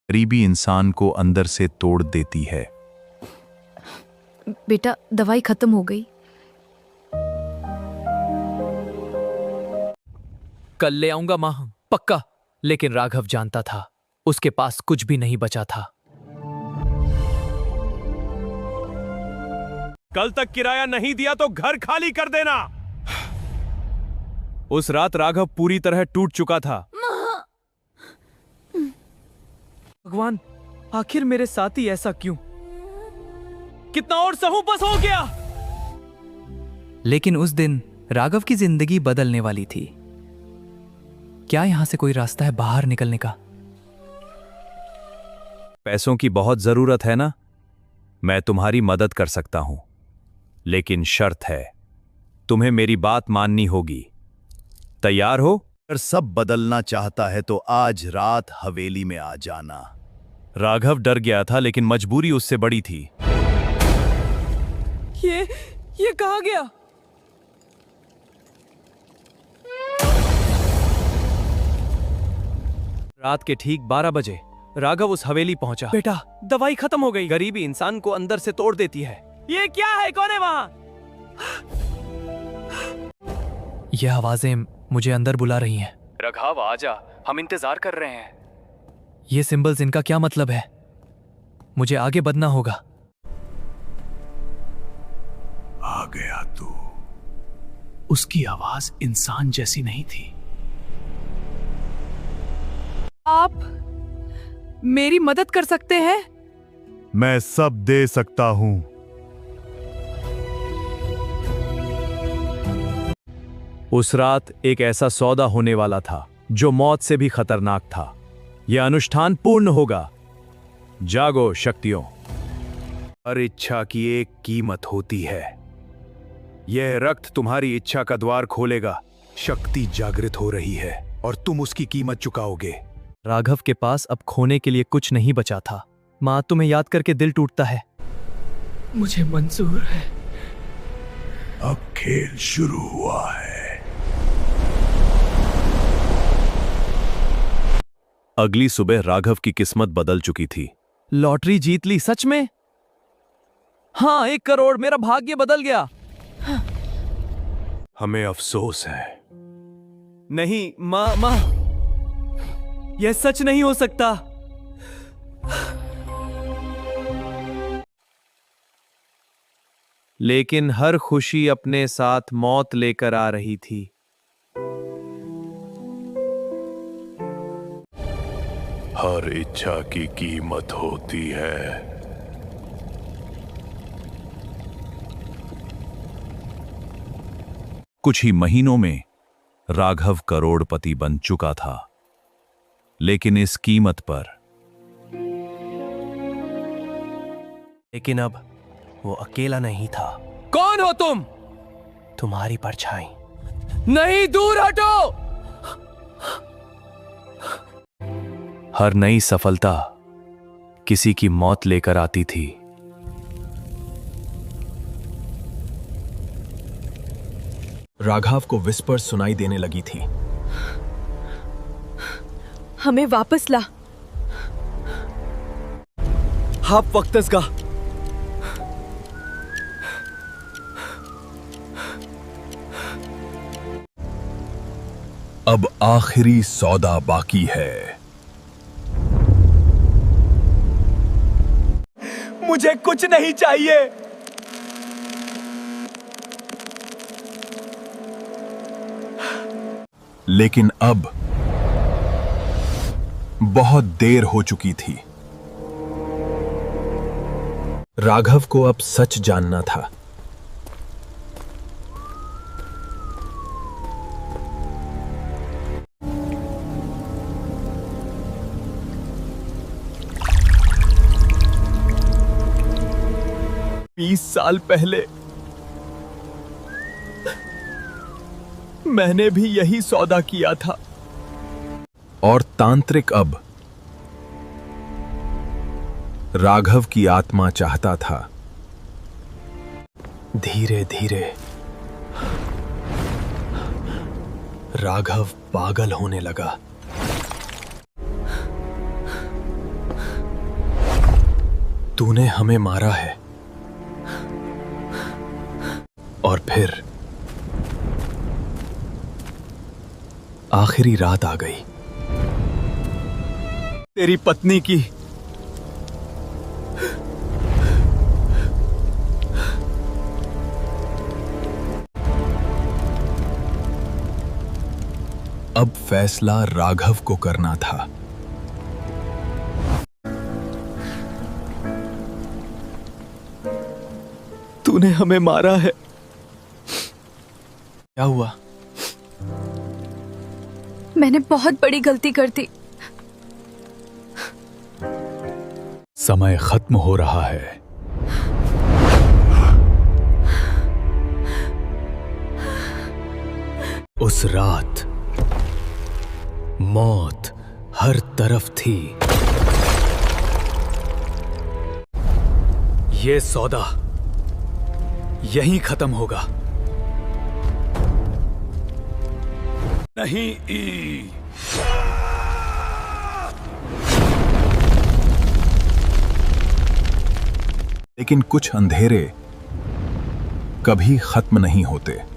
गरीबी इंसान को अंदर से तोड़ देती है। बेटा, दवाई खत्म हो गई। कल ले आऊंगा मां, पक्का। लेकिन राघव जानता था उसके पास कुछ भी नहीं बचा था। कल तक किराया नहीं दिया तो घर खाली कर देना। उस रात राघव पूरी तरह टूट चुका था। भगवान, आखिर मेरे साथ ही ऐसा क्यों? कितना और सहूं, बस हो गया। लेकिन उस दिन राघव की जिंदगी बदलने वाली थी। क्या यहां से कोई रास्ता है बाहर निकलने का? पैसों की बहुत जरूरत है ना? मैं तुम्हारी मदद कर सकता हूं, लेकिन शर्त है, तुम्हें मेरी बात माननी होगी। तैयार हो? अगर सब बदलना चाहता है तो आज रात हवेली में आ जाना। राघव डर गया था, लेकिन मजबूरी उससे बड़ी थी। ये कहां गया? रात के ठीक 12 बजे राघव उस हवेली पहुंचा। बेटा, दवाई खत्म हो गई। गरीबी इंसान को अंदर से तोड़ देती है। ये क्या है? कौन है वहां? यह आवाजें मुझे अंदर बुला रही हैं। राघव आजा, हम इंतजार कर रहे हैं। ये सिंबल्स, इनका क्या मतलब है? मुझे आगे बढ़ना होगा। आ गया तू। उसकी आवाज इंसान जैसी नहीं थी। आप मेरी मदद कर सकते हैं? मैं सब दे सकता हूं। उस रात एक ऐसा सौदा होने वाला था जो मौत से भी खतरनाक था। यह अनुष्ठान पूर्ण होगा। जागो शक्तियों। हर इच्छा की एक कीमत होती है। यह रक्त तुम्हारी इच्छा का द्वार खोलेगा। शक्ति जागृत हो रही है और तुम उसकी कीमत चुकाओगे। राघव के पास अब खोने के लिए कुछ नहीं बचा था। मां, तुम्हें याद करके दिल टूटता है। मुझे मंजूर है। अब खेल शुरू हुआ है। अगली सुबह राघव की किस्मत बदल चुकी थी। लॉटरी जीत ली? सच में? हाँ, 1 करोड़। मेरा भाग्य बदल गया। हमें अफसोस है। नहीं मां, यह सच नहीं हो सकता। लेकिन हर खुशी अपने साथ मौत लेकर आ रही थी। हर इच्छा की कीमत होती है। कुछ ही महीनों में राघव करोड़पति बन चुका था, लेकिन इस कीमत पर। लेकिन अब वो अकेला नहीं था। कौन हो तुम? तुम्हारी परछाई। नहीं, दूर हटो। हर नई सफलता किसी की मौत लेकर आती थी। राघव को विस्पर सुनाई देने लगी थी। हमें वापस ला। हाफ वक्तस का। अब आखिरी सौदा बाकी है। मुझे कुछ नहीं चाहिए। लेकिन अब बहुत देर हो चुकी थी। राघव को अब सच जानना था। बीस साल पहले मैंने भी यही सौदा किया था। और तांत्रिक अब राघव की आत्मा चाहता था। धीरे धीरे राघव पागल होने लगा। तूने हमें मारा है और फिर आखिरी रात आ गई। तेरी पत्नी की अब फैसला राघव को करना था। तूने हमें मारा है। क्या हुआ? मैंने बहुत बड़ी गलती कर दी। समय खत्म हो रहा है। उस रात मौत हर तरफ थी। ये सौदा यहीं खत्म होगा। नहीं लेकिन कुछ अंधेरे कभी खत्म नहीं होते।